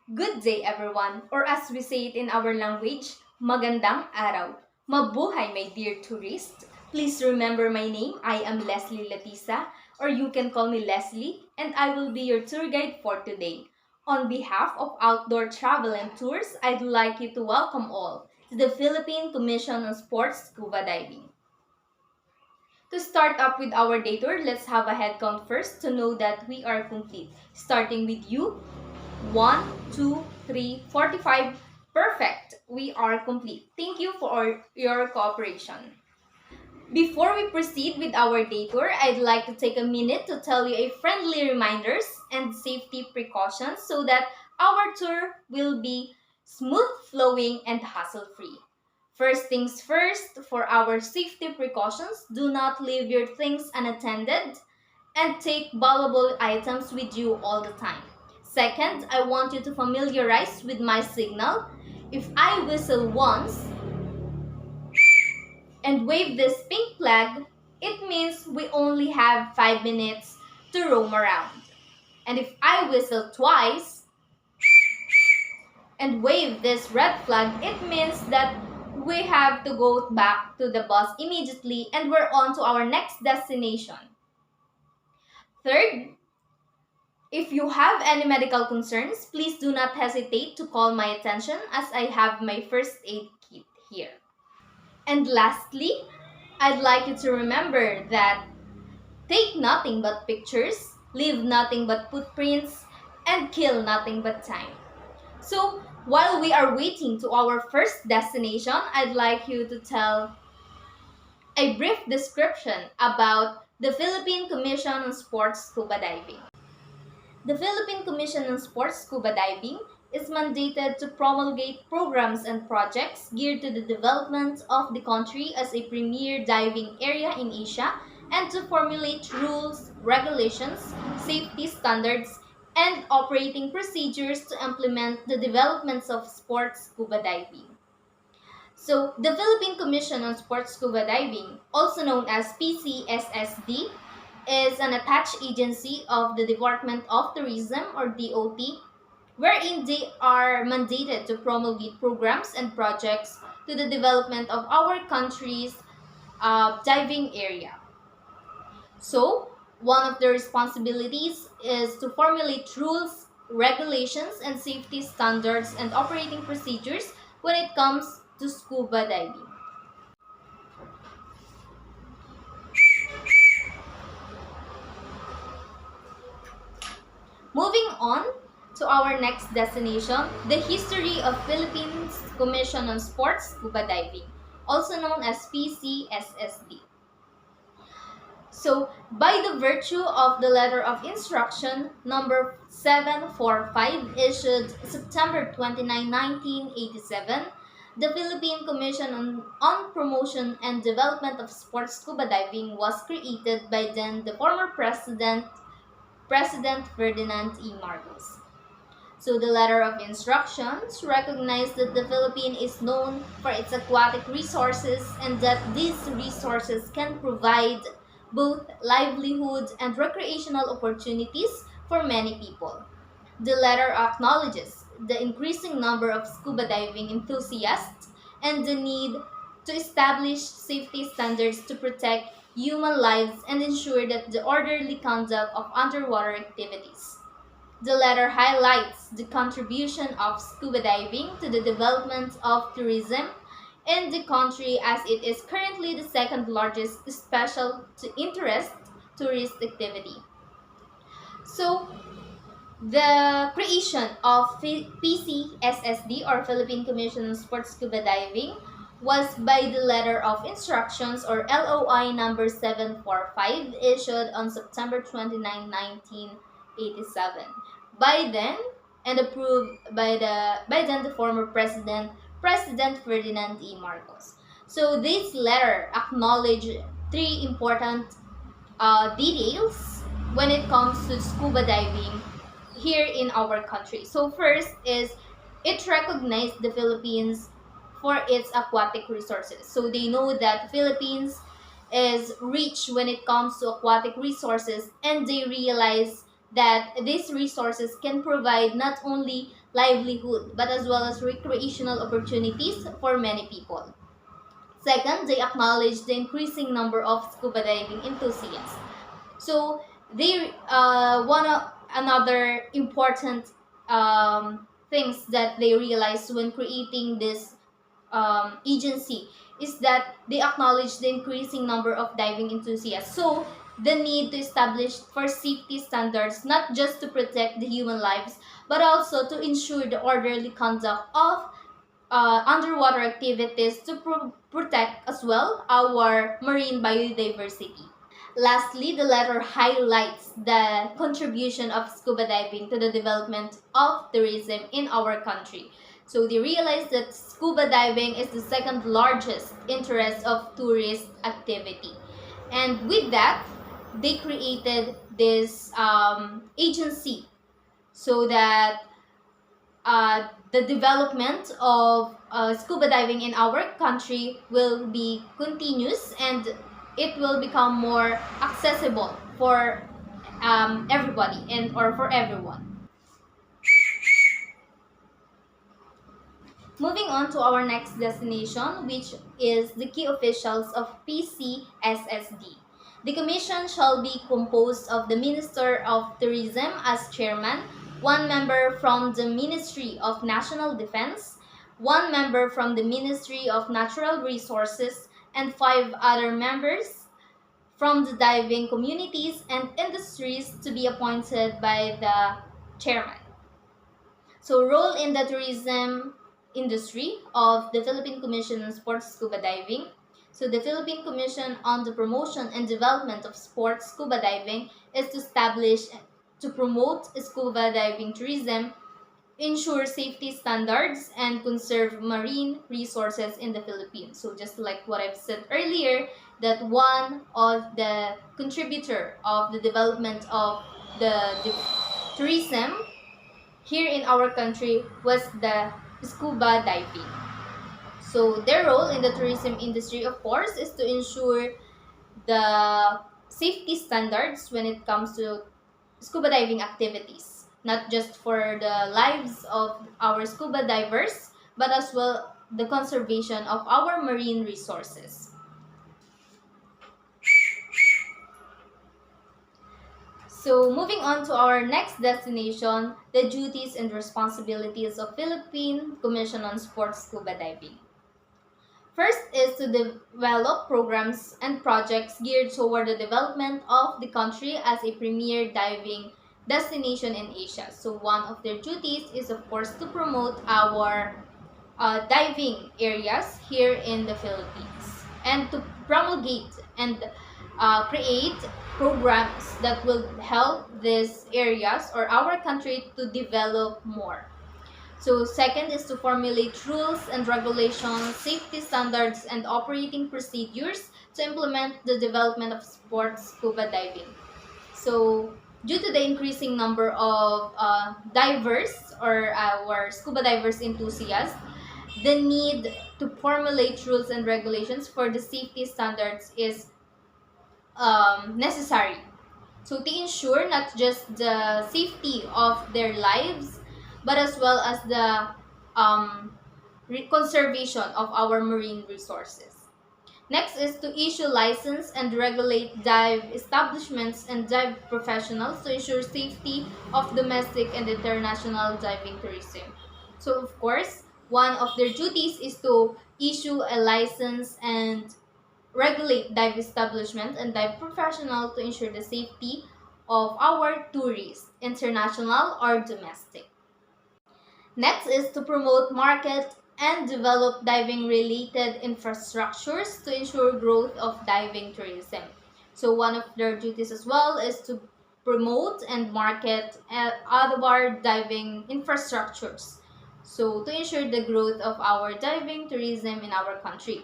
Good day everyone, or as we say it in our language, magandang araw. Mabuhay my dear tourist. Please remember my name. I am Leslie Latisa, or you can call me Leslie, and I will be your tour guide for today. On behalf of Outdoor Travel and Tours, I'd like you to welcome all to the Philippine Commission on Sports Scuba Diving. To start up with our day tour, let's have a head count first to know that we are complete. Starting with you, 1, 2, 3, 45. Perfect. We are complete. Thank you for your cooperation. Before we proceed with our day tour, I'd like to take a minute to tell you a friendly reminders and safety precautions so that our tour will be smooth flowing and hassle-free. First things first, for our safety precautions, do not leave your things unattended and take valuable items with you all the time. Second, I want you to familiarize with my signal. If I whistle once and wave this pink flag, it means we only have 5 minutes to roam around. And if I whistle twice and wave this red flag, it means that we have to go back to the bus immediately and we're on to our next destination. Third, if you have any medical concerns, please do not hesitate to call my attention as I have my first aid kit here. And lastly, I'd like you to remember that take nothing but pictures, leave nothing but footprints, and kill nothing but time. So, while we are waiting to our first destination, I'd like you to tell a brief description about the Philippine Commission on Sports Scuba Diving. The Philippine Commission on Sports Scuba Diving is mandated to promulgate programs and projects geared to the development of the country as a premier diving area in Asia and to formulate rules, regulations, safety standards, and operating procedures to implement the developments of sports scuba diving. So, the Philippine Commission on Sports Scuba Diving, also known as PCSSD, is an attached agency of the Department of Tourism or DOT, wherein they are mandated to promulgate programs and projects to the development of our country's diving area. So, one of their responsibilities is to formulate rules, regulations, and safety standards and operating procedures when it comes to scuba diving. Moving on to our next destination, the history of Philippines Commission on Sports Scuba Diving, also known as PCSSD. So, by the virtue of the letter of instruction number 745 issued September 29, 1987, the Philippine Commission on Promotion and Development of Sports Scuba Diving was created by then the former President Ferdinand E. Marcos. So the letter of instructions recognized that the Philippines is known for its aquatic resources and that these resources can provide both livelihood and recreational opportunities for many people. The letter acknowledges the increasing number of scuba diving enthusiasts and the need to establish safety standards to protect human lives and ensure that the orderly conduct of underwater activities. The letter highlights the contribution of scuba diving to the development of tourism in the country as it is currently the second largest special interest tourist activity. So, the creation of PCSSD or Philippine Commission on Sports Scuba Diving was by the letter of instructions or LOI number 745 issued on September 29, 1987 by then and approved by the former President Ferdinand E. Marcos. So this letter acknowledged three important details when it comes to scuba diving here in our country. So first is it recognized the Philippines for its aquatic resources. So they know that Philippines is rich when it comes to aquatic resources and they realize that these resources can provide not only livelihood but as well as recreational opportunities for many people. Second, they acknowledge the increasing number of scuba diving enthusiasts. So they one of another important things that they realized when creating this agency is that they acknowledge the increasing number of diving enthusiasts. So the need to establish for safety standards, not just to protect the human lives, but also to ensure the orderly conduct of underwater activities to protect as well our marine biodiversity. Lastly, the letter highlights the contribution of scuba diving to the development of tourism in our country. So they realized that scuba diving is the second largest interest of tourist activity. And with that, they created this agency so that the development of scuba diving in our country will be continuous and it will become more accessible for everybody and or for everyone. Moving on to our next destination, which is the key officials of PCSSD. The commission shall be composed of the Minister of Tourism as chairman, one member from the Ministry of National Defense, one member from the Ministry of Natural Resources, and 5 other members from the diving communities and industries to be appointed by the chairman. So, role in the tourism industry of the Philippine Commission on Sports Scuba Diving. So, the Philippine Commission on the Promotion and Development of Sports Scuba Diving is to establish to promote scuba diving tourism, ensure safety standards, and conserve marine resources in the Philippines. So, just like what I've said earlier, that one of the contributor of the development of the tourism here in our country was the scuba diving. So their role in the tourism industry, of course, is to ensure the safety standards when it comes to scuba diving activities, not just for the lives of our scuba divers, but as well the conservation of our marine resources. So moving on to our next destination, the duties and responsibilities of Philippine Commission on Sports Scuba Diving. First is to develop programs and projects geared toward the development of the country as a premier diving destination in Asia. So one of their duties is of course to promote our diving areas here in the Philippines and to promulgate and create programs that will help these areas or our country to develop more. So second is to formulate rules and regulations, safety standards, and operating procedures to implement the development of sports scuba diving. So due to the increasing number of divers or our scuba divers enthusiasts, the need to formulate rules and regulations for the safety standards is necessary. So to ensure not just the safety of their lives, but as well as the conservation of our marine resources. Next is to issue license and regulate dive establishments and dive professionals to ensure safety of domestic and international diving tourism. So of course, one of their duties is to issue a license and regulate dive establishment and dive professional to ensure the safety of our tourists, international or domestic. Next is to promote, market, and develop diving related infrastructures to ensure growth of diving tourism. So one of their duties as well is to promote and market other diving infrastructures. So to ensure the growth of our diving tourism in our country.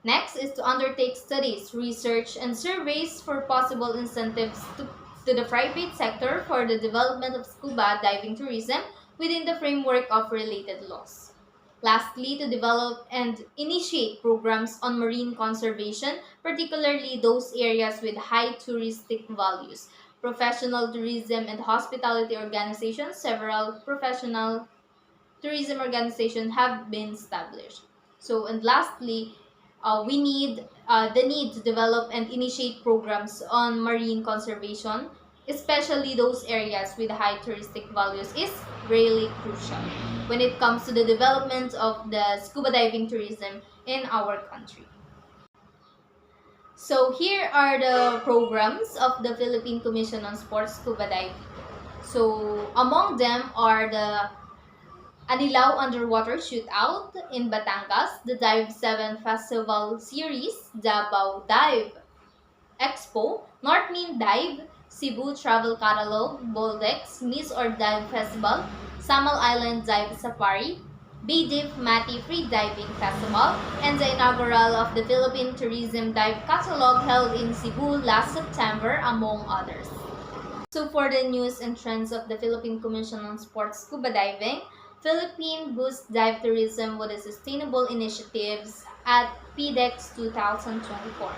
Next is to undertake studies, research, and surveys for possible incentives to the private sector for the development of scuba diving tourism within the framework of related laws. Lastly, to develop and initiate programs on marine conservation, particularly those areas with high touristic values, professional tourism and hospitality organizations, several professional tourism organizations have been established. So, and lastly, we need the need to develop and initiate programs on marine conservation, especially those areas with high touristic values, is really crucial when it comes to the development of the scuba diving tourism in our country. So here are the programs of the Philippine Commission on Sports Scuba Diving. So among them are the Anilao Underwater Shootout in Batangas, the Dive 7 Festival Series, Davao Dive Expo, North Main Dive, Cebu Travel Catalog, Boldex, Miss or Dive Festival, Samal Island Dive Safari, Bay Mati Free Diving Festival, and the inaugural of the Philippine Tourism Dive Catalog held in Cebu last September, among others. So for the news and trends of the Philippine Commission on Sports Scuba Diving, Philippine boosts dive tourism with the sustainable initiatives at PDEX 2024.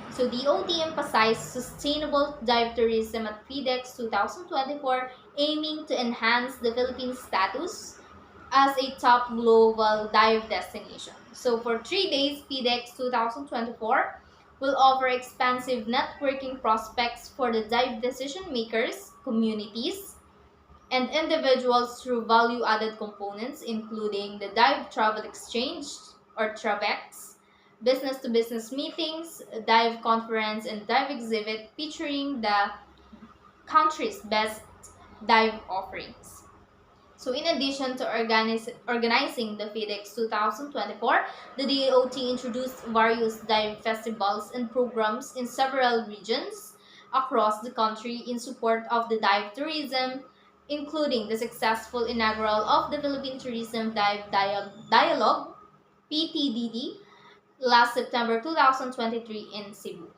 So the OT emphasized sustainable dive tourism at PDEX 2024, aiming to enhance the Philippines' status as a top global dive destination. So for 3 days, PDEX 2024 will offer expansive networking prospects for the dive decision makers, communities, and individuals through value-added components including the Dive Travel Exchange or TRAVEX, business-to-business meetings, dive conference, and dive exhibit featuring the country's best dive offerings. So in addition to organizing the FIDEX 2024, the DAOT introduced various dive festivals and programs in several regions across the country in support of the dive tourism, including the successful inaugural of the Philippine Tourism Dialogue, PTDD, last September 2023 in Cebu.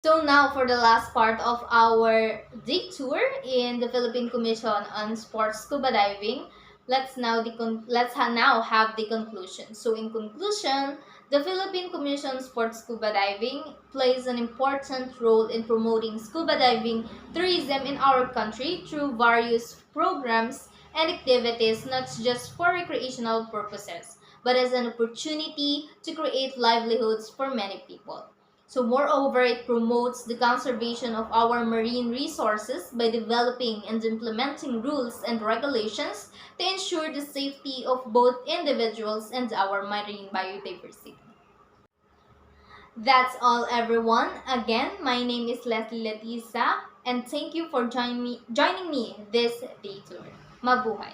So now for the last part of our day tour in the Philippine Commission on Sports Scuba Diving, let's now have the conclusion. So in conclusion, the Philippine Commission on Sports Scuba Diving plays an important role in promoting scuba diving tourism in our country through various programs and activities, not just for recreational purposes, but as an opportunity to create livelihoods for many people. So moreover, it promotes the conservation of our marine resources by developing and implementing rules and regulations to ensure the safety of both individuals and our marine biodiversity. That's all, everyone. Again, my name is Leslie Letisa, and thank you for joining me this day tour. Mabuhay!